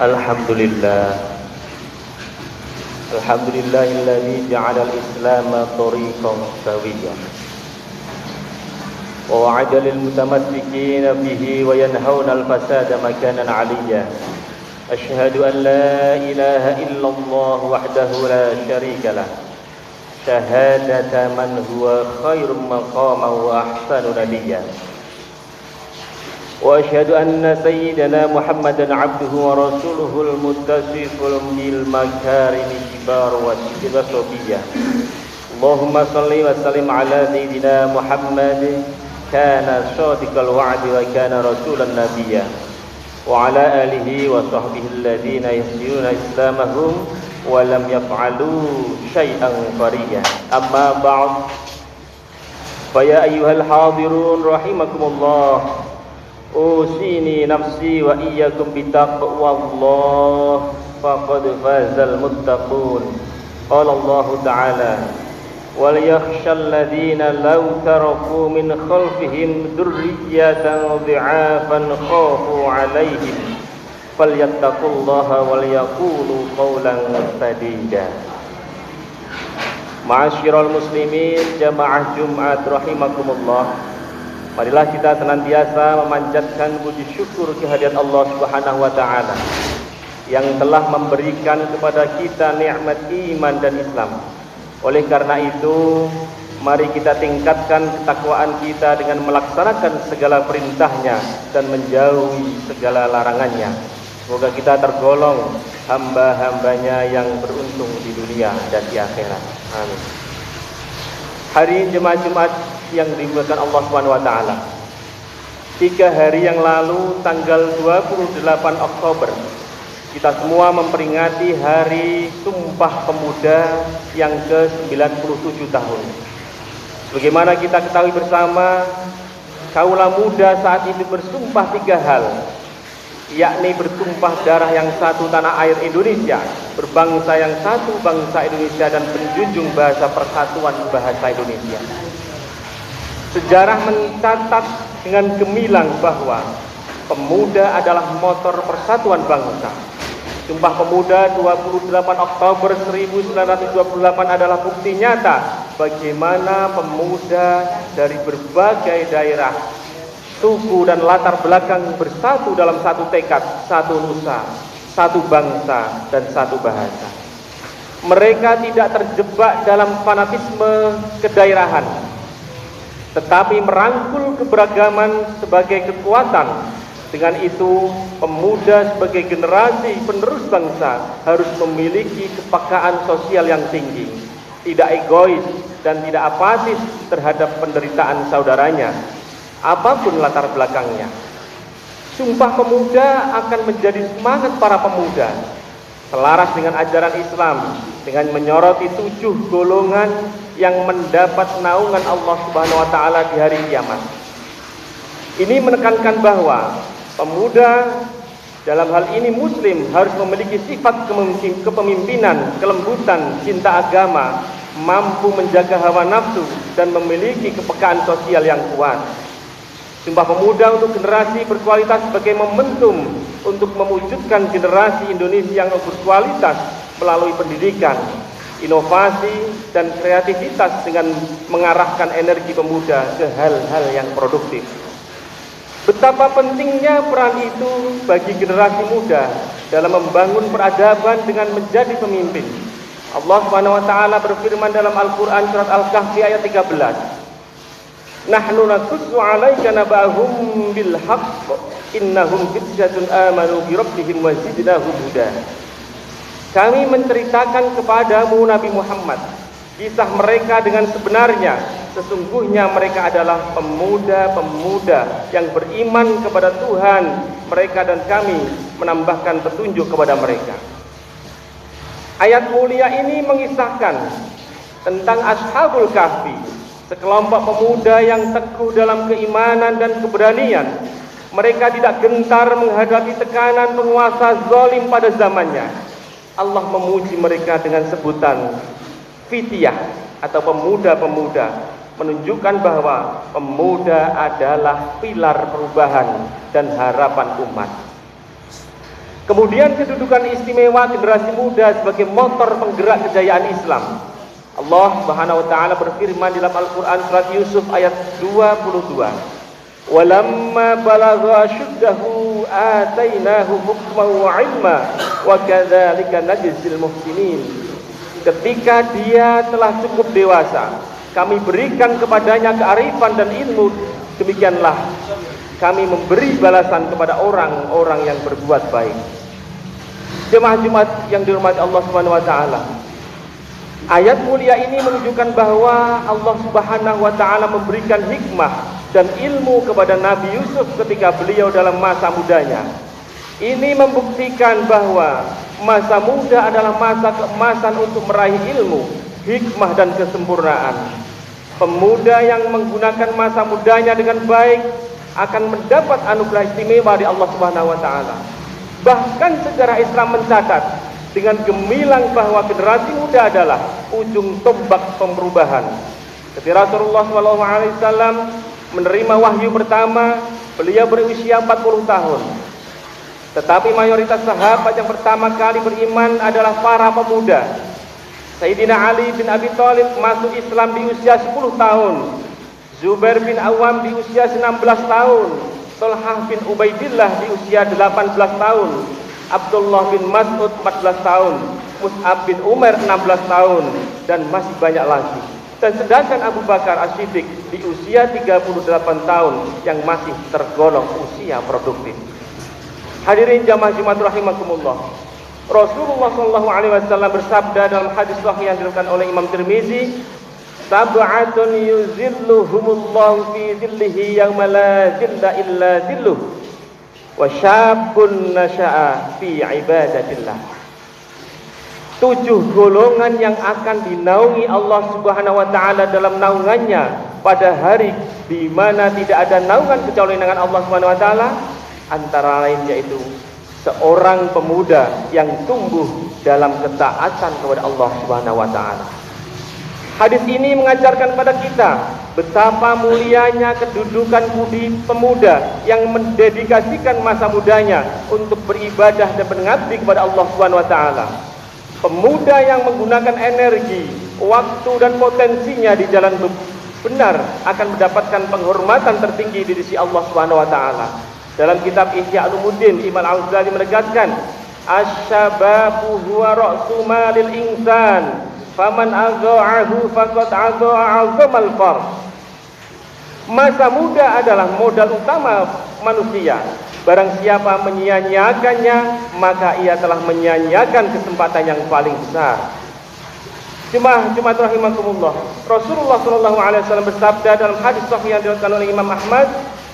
Alhamdulillah. Alhamdulillahilladzi ja'ala al-Islam tariqan sawiyyan wa wa'ada lil mutamassikina bihi wa yanhauna al-fasada makanan 'aliyya. Asyhadu an la ilaha illallah wahdahu la syarika lah. Syahadata man huwa khairum maqaman wa ahsanu nabiyya. Wa asyhadu anna sayyidana Muhammadan 'abduhu wa rasuluhul muttasiful bil makarimi kibar wa sifasobiyah. Allahumma shalli wa sallim ala sayyidina Muhammad kana shadiqal wa'di wa kana rasulan nabiyya wa ala alihi wa sahbihi alladhina yahduna islamahum wa lam yaf'alu syai'an qariya. Amma ba'd. Fa ya ayyuhal hadirun rahimakumullah, usini nafsi wa iyyakum bitaqwallah faqad fazal muttaqun. Qala Allah ta'ala wal yakhshal ladzina law taraku min khalfihim dzurriyyatan dhi'afan khafu 'alaihim falyattaqullaha wal yaqulu qawlan sadida. Ma'asyiral muslimin jamaah Jumat rahimakumullah, marilah kita senantiasa memanjatkan puji syukur kehadirat Allah Subhanahu wa taala yang telah memberikan kepada kita nikmat iman dan Islam. Oleh karena itu, mari kita tingkatkan ketakwaan kita dengan melaksanakan segala perintahnya dan menjauhi segala larangannya. Semoga kita tergolong hamba-hambanya yang beruntung di dunia dan di akhirat. Amin. Hari jemaah Jumat yang dimuliakan Allah Subhanahu wa taala. 3 hari yang lalu, tanggal 28 Oktober, kita semua memperingati Hari Sumpah Pemuda yang ke-97 tahun. Bagaimana kita ketahui bersama, kaula muda saat itu bersumpah 3 hal, yakni bertumpah darah yang satu tanah air Indonesia, berbangsa yang satu bangsa Indonesia, dan menjunjung bahasa persatuan bahasa Indonesia. Sejarah mencatat dengan gemilang bahwa pemuda adalah motor persatuan bangsa. Sumpah Pemuda 28 Oktober 1928 adalah bukti nyata bagaimana pemuda dari berbagai daerah, suku dan latar belakang bersatu dalam satu tekad, satu nusa, satu bangsa dan satu bahasa. Mereka tidak terjebak dalam fanatisme kedaerahan, tetapi merangkul keberagaman sebagai kekuatan. Dengan itu, pemuda sebagai generasi penerus bangsa harus memiliki kepekaan sosial yang tinggi, tidak egois dan tidak apatis terhadap penderitaan saudaranya, apapun latar belakangnya. Sumpah Pemuda akan menjadi semangat para pemuda, selaras dengan ajaran Islam, dengan menyoroti 7 golongan yang mendapat naungan Allah Subhanahu wa taala di hari kiamat. Ini menekankan bahwa pemuda, dalam hal ini muslim, harus memiliki sifat kepemimpinan, kelembutan, cinta agama, mampu menjaga hawa nafsu, dan memiliki kepekaan sosial yang kuat. Sumpah Pemuda untuk generasi berkualitas sebagai momentum untuk mewujudkan generasi Indonesia yang berkualitas melalui pendidikan, inovasi, dan kreativitas dengan mengarahkan energi pemuda ke hal-hal yang produktif. Betapa pentingnya peran itu bagi generasi muda dalam membangun peradaban dengan menjadi pemimpin. Allah Subhanahu wa taala berfirman dalam Al-Qur'an surat Al-Kahfi ayat 13. Nahnu naqussu 'alaika naba'ahum bil haqq innahum fityatun amanu bi rabbihim wa zidnahum huda. Kami menceritakan kepadamu Nabi Muhammad kisah mereka dengan sebenarnya. Sesungguhnya mereka adalah pemuda-pemuda yang beriman kepada Tuhan mereka, dan kami menambahkan petunjuk kepada mereka. Ayat mulia ini mengisahkan tentang Ashabul Kahfi, sekelompok pemuda yang teguh dalam keimanan dan keberanian. Mereka tidak gentar menghadapi tekanan penguasa zalim pada zamannya. Allah memuji mereka dengan sebutan Fityah atau pemuda-pemuda, menunjukkan bahwa pemuda adalah pilar perubahan dan harapan umat. Kemudian kedudukan istimewa generasi muda sebagai motor penggerak kejayaan Islam. Allah Subhanahu wa taala berfirman dalam Al-Qur'an surat Yusuf ayat 22. Walamma balagha ashuddahu atainahu hukman wa ilma wa kadzalika najzil muhsinin. Ketika dia telah cukup dewasa, kami berikan kepadanya kearifan dan ilmu, demikianlah kami memberi balasan kepada orang-orang yang berbuat baik. Jemaah Jumat yang dirahmati Allah Subhanahu wa taala. Ayat mulia ini menunjukkan bahwa Allah Subhanahu wa taala memberikan hikmah dan ilmu kepada Nabi Yusuf ketika beliau dalam masa mudanya. Ini membuktikan bahwa masa muda adalah masa keemasan untuk meraih ilmu, hikmah dan kesempurnaan. Pemuda yang menggunakan masa mudanya dengan baik akan mendapat anugerah istimewa dari Allah Subhanahu wa taala. Bahkan sejarah Islam mencatat dengan gemilang bahwa generasi muda adalah ujung tombak perubahan. Ketika Rasulullah SAW menerima wahyu pertama, beliau berusia 40 tahun. Tetapi mayoritas sahabat yang pertama kali beriman adalah para pemuda. Sayyidina Ali bin Abi Thalib masuk Islam di usia 10 tahun. Zubair bin Awam di usia 16 tahun, Thalhah bin Ubaidillah di usia 18 tahun, Abdullah bin Mas'ud 14 tahun, Mus'ab bin Umar 16 tahun, dan masih banyak lagi. Dan sedangkan Abu Bakar As-Siddiq di usia 38 tahun yang masih tergolong usia produktif. Hadirin jamaah Jumat rahimakumullah. Rasulullah SAW bersabda dalam hadis sahih yang diriwayatkan oleh Imam Tirmizi, sab'atun yuzilluhumullahu fi dhillihi yawma la dhilla illa dhilluh wa syabun nasha'a fi ibadatillah. 7 golongan yang akan dinaungi Allah Subhanahu wa taala dalam naungannya pada hari di mana tidak ada naungan kecuali naungan Allah Subhanahu wa taala, antara lain yaitu seorang pemuda yang tumbuh dalam ketaatan kepada Allah Subhanahu wa taala. Hadis ini mengajarkan pada kita betapa mulianya kedudukan budi pemuda yang mendedikasikan masa mudanya untuk beribadah dan mengabdi kepada Allah Subhanahu wa taala. Pemuda yang menggunakan energi, waktu dan potensinya di jalan benar akan mendapatkan penghormatan tertinggi di sisi Allah Subhanahu wa taala. Dalam kitab Ihya Ulumuddin, Imam Al-Ghazali menegaskan, asy-syababu huwa ra'su malil insan, faman adha'ahu faqad adha'a 'azamal fard. Masa muda adalah modal utama manusia. Barang siapa menyia-nyiakannya, maka ia telah menyia-nyiakan kesempatan yang paling besar. Jemaah Jumat rahimakumullah. Rasulullah SAW bersabda dalam hadis sahih yang diriwayatkan oleh Imam Ahmad,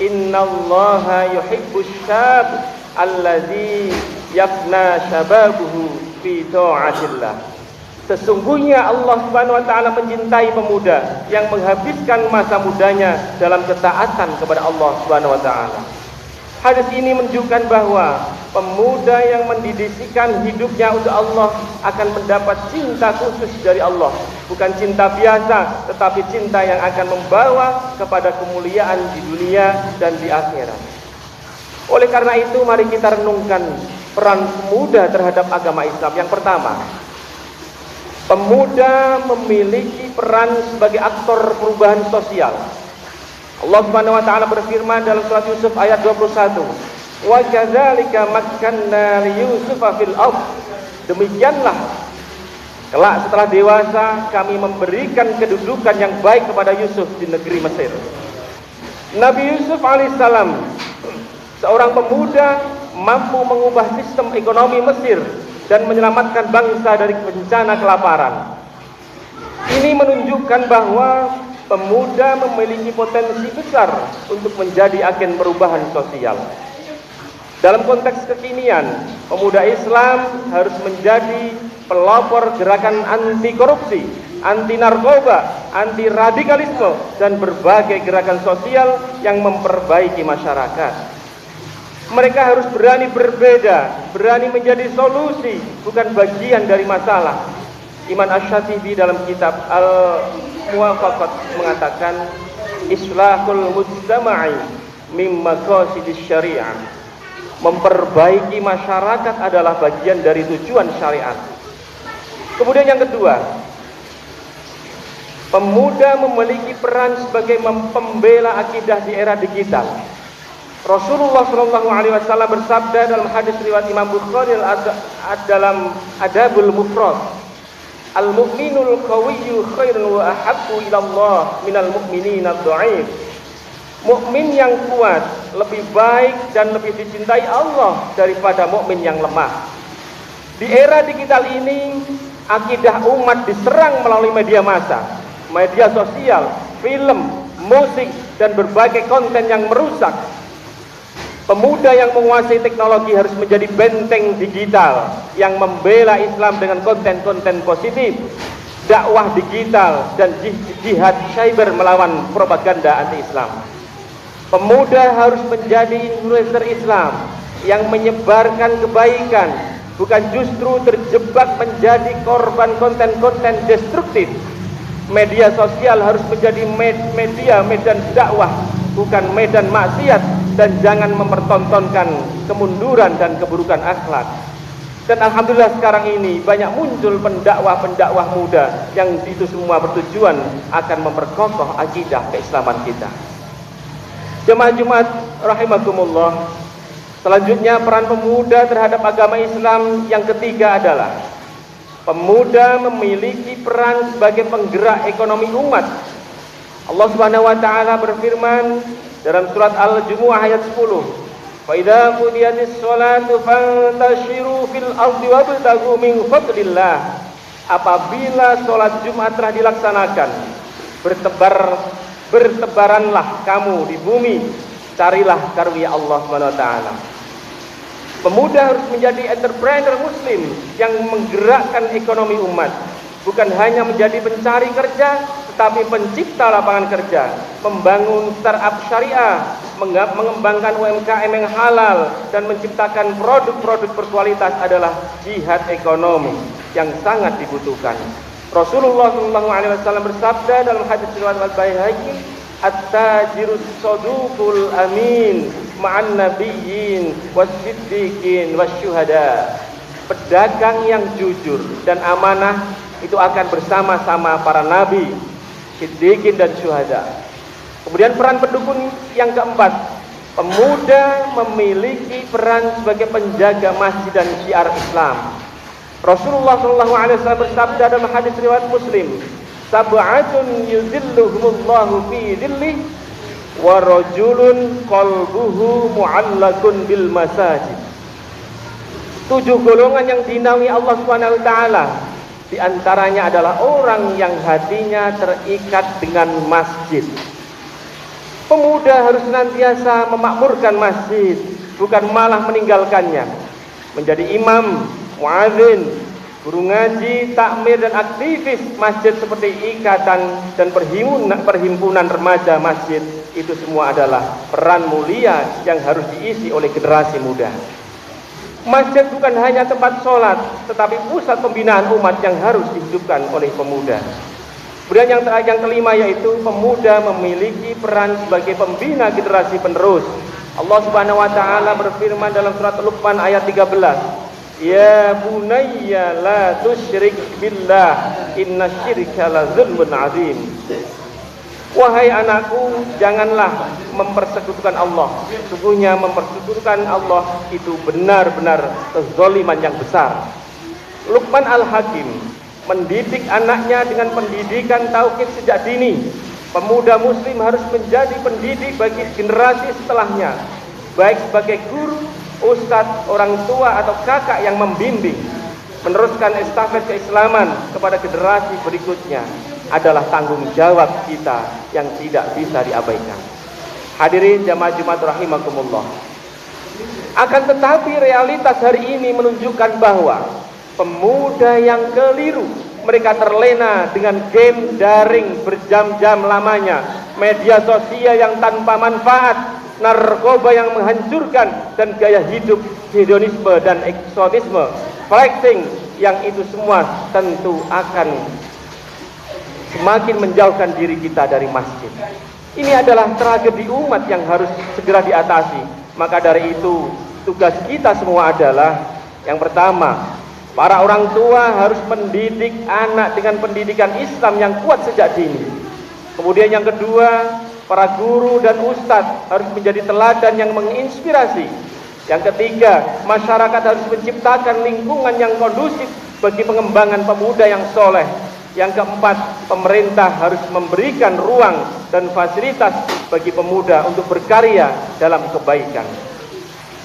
innallaha yuhibbus syab alladzi yafna syababuhu fi ta'atillah. Sesungguhnya Allah Subhanahu wa taala mencintai pemuda yang menghabiskan masa mudanya dalam ketaatan kepada Allah Subhanahu wa taala. Hadis ini menunjukkan bahwa pemuda yang mendedikasikan hidupnya untuk Allah akan mendapat cinta khusus dari Allah, bukan cinta biasa, tetapi cinta yang akan membawa kepada kemuliaan di dunia dan di akhirat. Oleh karena itu, mari kita renungkan peran pemuda terhadap agama Islam. Yang pertama, pemuda memiliki peran sebagai aktor perubahan sosial. Allah Subhanahu wa taala berfirman dalam surat Yusuf ayat 21, wa kadzalika makkanna li Yusufa fil ardh. Demikianlah kelak setelah dewasa kami memberikan kedudukan yang baik kepada Yusuf di negeri Mesir. Nabi Yusuf alaihissalam, seorang pemuda, mampu mengubah sistem ekonomi Mesir dan menyelamatkan bangsa dari bencana kelaparan. Ini menunjukkan bahwa pemuda memiliki potensi besar untuk menjadi agen perubahan sosial. Dalam konteks kekinian, pemuda Islam harus menjadi pelopor gerakan anti korupsi, anti narkoba, anti radikalisme, dan berbagai gerakan sosial yang memperbaiki masyarakat. Mereka harus berani berbeda, berani menjadi solusi, bukan bagian dari masalah. Imam Asy-Syatibi dalam kitab Al-Muwafaqat mengatakan, islahul mujtama'i min maqasidis syari'ah. memperbaiki masyarakat adalah bagian dari tujuan syariat. Kemudian yang kedua, pemuda memiliki peran sebagai pembela akidah di era digital. Rasulullah SAW bersabda dalam hadis riwayat Imam Bukhari dalam Adabul Mufrad, "Al-mu'minul qawiyyu khairun wa ahabbu ila Allah minal mu'minina ad-dha'if." Mukmin yang kuat lebih baik dan lebih dicintai Allah daripada mukmin yang lemah. Di era digital ini, akidah umat diserang melalui media massa, media sosial, film, musik, dan berbagai konten yang merusak. Pemuda yang menguasai teknologi harus menjadi benteng digital yang membela Islam dengan konten-konten positif, dakwah digital, dan jihad cyber melawan propaganda anti-Islam. Pemuda harus menjadi influencer Islam yang menyebarkan kebaikan, bukan justru terjebak menjadi korban konten-konten destruktif. Media sosial harus menjadi medan dakwah, bukan medan maksiat, dan jangan mempertontonkan kemunduran dan keburukan akhlak. Dan alhamdulillah sekarang ini banyak muncul pendakwah-pendakwah muda yang itu semua bertujuan akan memperkokoh akidah keislaman kita. Jemaah Jumat rahimakumullah. Selanjutnya, peran pemuda terhadap agama Islam yang ketiga adalah pemuda memiliki peran sebagai penggerak ekonomi umat. Allah Subhanahu wa taala berfirman dalam surat Al-Jumu'ah ayat 10, "Fa idza qudiyatis sholatu fantashiru fil ardi wabtaghu min fadlillah." Apabila sholat Jumat telah dilaksanakan, bertebaranlah kamu di bumi, carilah karunia Allah Subhanahu wa taala. Pemuda harus menjadi entrepreneur muslim yang menggerakkan ekonomi umat, bukan hanya menjadi pencari kerja, tetapi pencipta lapangan kerja, membangun startup syariah, mengembangkan UMKM yang halal, dan menciptakan produk-produk berkualitas adalah jihad ekonomi yang sangat dibutuhkan. Rasulullah SAW bersabda dalam hadis riwayat Al-Baihaqi, "At-tajirus saduqul amin ma'an nabiyyin was-siddiqin wasyuhada." Pedagang yang jujur dan amanah itu akan bersama-sama para nabi, siddiqin, dan syuhada. Kemudian peran pendukung yang keempat, pemuda memiliki peran sebagai penjaga masjid dan syiar Islam. Rasulullah SAW bersabda dalam hadis riwayat Muslim, "Sab'atun yuzilluhumullahu fi dhillih wa rajulun qalbuhu mu'allakun bil masajid." 7 golongan yang dinaungi Allah Subhanahu wa taala. Di antaranya adalah orang yang hatinya terikat dengan masjid. Pemuda harus senantiasa memakmurkan masjid, bukan malah meninggalkannya. Menjadi imam, muadzin, guru ngaji, takmir, dan aktivis masjid seperti ikatan dan perhimpunan remaja masjid, itu semua adalah peran mulia yang harus diisi oleh generasi muda. Masjid bukan hanya tempat sholat, tetapi pusat pembinaan umat yang harus dihidupkan oleh pemuda. Kemudian yang kelima, yaitu pemuda memiliki peran sebagai pembina generasi penerus. Allah Subhanahu wa taala berfirman dalam surat Luqman ayat 13, "Ya bunayya la tusyrik billah innasyirka la zulmun azim." Wahai anakku, janganlah mempersekutukan Allah. Sesungguhnya mempersekutukan Allah itu benar-benar kezaliman yang besar. Luqman Al-Hakim mendidik anaknya dengan pendidikan tauhid sejak dini. Pemuda muslim harus menjadi pendidik bagi generasi setelahnya, baik sebagai guru, ustadz, orang tua, atau kakak yang membimbing. Meneruskan estafet keislaman kepada generasi berikutnya adalah tanggung jawab kita yang tidak bisa diabaikan. Hadirin jamaah Jumat rahimakumullah. Akan tetapi realitas hari ini menunjukkan bahwa pemuda yang keliru, mereka terlena dengan game daring berjam-jam lamanya, media sosial yang tanpa manfaat, narkoba yang menghancurkan, dan gaya hidup hedonisme dan eksotisme, flexing, yang itu semua tentu akan semakin menjauhkan diri kita dari masjid. Ini adalah tragedi umat yang harus segera diatasi. Maka dari itu, tugas kita semua adalah yang pertama, para orang tua harus mendidik anak dengan pendidikan Islam yang kuat sejak dini. Kemudian yang kedua, para guru dan ustadz harus menjadi teladan yang menginspirasi. Yang ketiga, masyarakat harus menciptakan lingkungan yang kondusif bagi pengembangan pemuda yang soleh. Yang keempat, pemerintah harus memberikan ruang dan fasilitas bagi pemuda untuk berkarya dalam kebaikan.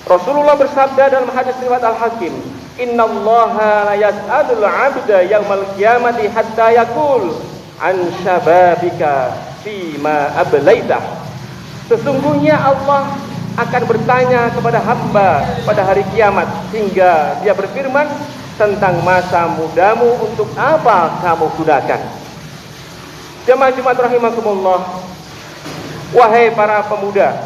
Rasulullah bersabda dalam hadis riwayat Al-Hakim, "Innallaha la yas'alul 'abda yaumal qiyamati hatta yaqul an syababika fima ablaitah." Sesungguhnya Allah akan bertanya kepada hamba pada hari kiamat hingga dia berfirman tentang masa mudamu untuk apa kamu gunakan. Jemaah Jumat rahimakumullah, wahai para pemuda,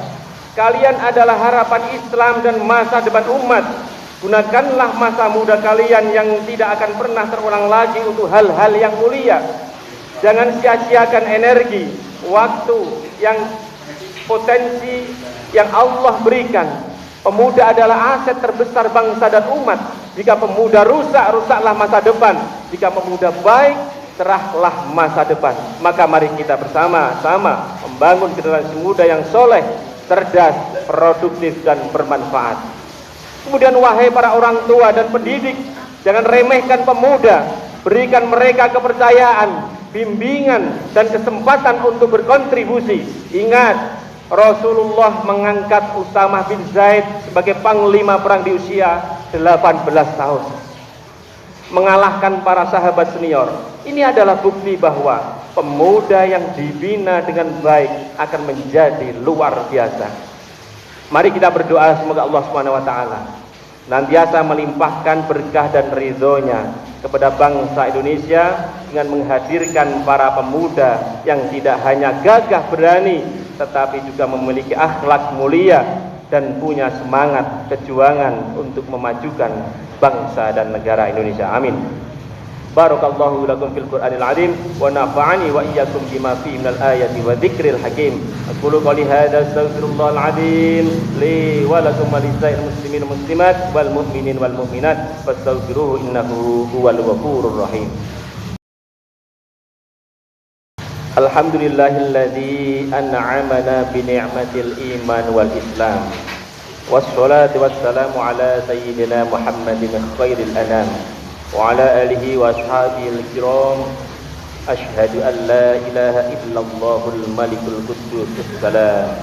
kalian adalah harapan Islam dan masa depan umat. Gunakanlah masa muda kalian yang tidak akan pernah terulang lagi untuk hal-hal yang mulia. Jangan sia-siakan energi, waktu yang potensi yang Allah berikan. Pemuda adalah aset terbesar bangsa dan umat. Jika pemuda rusak, rusaklah masa depan. Jika pemuda baik, cerahlah masa depan. Maka mari kita bersama-sama membangun generasi muda yang soleh, cerdas, produktif, dan bermanfaat. Kemudian wahai para orang tua dan pendidik, jangan remehkan pemuda. Berikan mereka kepercayaan, bimbingan, dan kesempatan untuk berkontribusi. Ingat, Rasulullah mengangkat Usamah bin Zaid sebagai panglima perang di usia 18 tahun, mengalahkan para sahabat senior. Ini adalah bukti bahwa pemuda yang dibina dengan baik akan menjadi luar biasa. Mari kita berdoa semoga Allah SWT nantiasa melimpahkan berkah dan ridhonya kepada bangsa Indonesia dengan menghadirkan para pemuda yang tidak hanya gagah berani tetapi juga memiliki akhlak mulia dan punya semangat perjuangan untuk memajukan bangsa dan negara Indonesia. Amin. Barakallahu lakum fil Qur'anil azim wa nafa'ani wa iyyakum bima fihi minal ayati wa dzikril hakim. Aqulu qouli hadza astaghfirullahal azim li wa lakum wa lisa'il muslimin muslimat wal mu'minin wal mu'minat fastaghfiruhu innahu huwal ghafurur rahim. Alhamdulillahilladzi an'amana bi ni'matil iman wal islam. Wassalatu wassalamu ala sayyidina Muhammadin khairil anam wa ala alihi wa ashabihi al-kiram. Ashhadu an la ilaha illallahul malikul quddus salam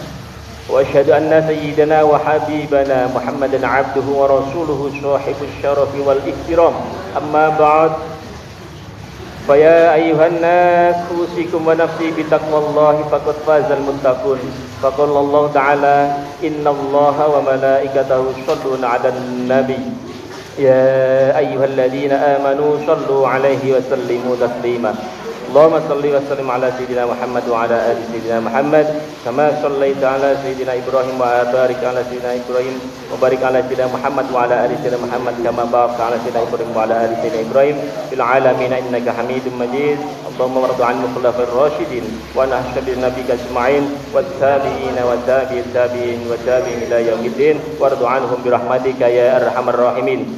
wa ashhadu anna sayyidina wa habibana Muhammadan abduhu wa rasuluhu sahibus syarafi wal ikram. Amma ba'd. Faya ayuhan nas usikum wa nafsi bitaqwallahi faqad fazal muttaqun. Faqala Allah Ta'ala innallaha wa malaikatahu yusholluna 'alan nabi ya ayyuhalladzina amanu shallu 'alaihi wa sallimu taslima. Allahumma salli wa sallim ala sayyidina Muhammad wa ala ali sayyidina Muhammad kama sallaita ala sayyidina Ibrahim wa barik ala sayyidina Ibrahim wa barik ala sayyidina Muhammad wa ala ali sayyidina Muhammad kama barakta ala sayyidina Ibrahim wa ala ali sayyidina Ibrahim fil alamin innaka Hamidum Majid. Allahumma warḍa 'anil khulafa'ir rasyidin wa an ashabi nabiyika ajma'in wat tabi'in wa tabi'it tabi'in wa tabi'in ila yaumiddin warḍa 'anhum bi rahmatika ya arhamar rahimin.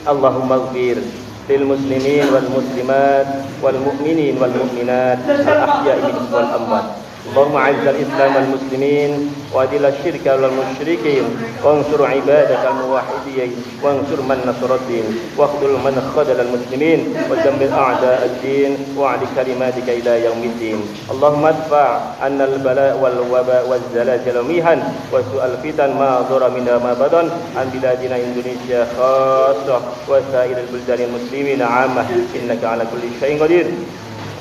Allahumma ighfir للمسلمين والمسلمات والمؤمنين والمؤمنات الأحياء منهم والأموات. اللهم أعز الإسلام والمسلمين وأذل الشرك والمشركين وانصر عبادك الموحدين وانصر من نصر الدين واخذل من خذل المسلمين ودمر أعداء الدين واعل كلماتك إلى يوم الدين. اللهم ادفع عنا البلاء والوباء والزلازل والمحن وسوء الفتن ما ظهر منها ما بطن عن بلادنا إندونيسيا خاصة وسائر البلدان المسلمين عامة إنك على كل شيء قدير.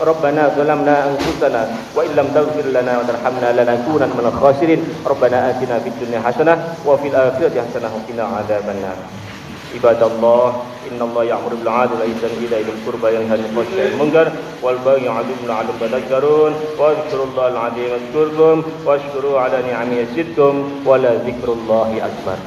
ربنا ظلمنا أنفسنا وإن لم تغفر لنا وترحمنا لنكونن من الخاسرين. ربنا آتنا في الدنيا حسنة وفي الآخرة حسنة وقنا عذاب النار. عباد الله إن الله يأمر بالعدل والإحسان وإيتاء ذي القربى وينهى عن الفحشاء والمنكر والبغي يعظكم لعلكم تذكرون واذكروا الله العظيم يذكركم واشكروه على نعمه يزدكم ولذكر الله أكبر.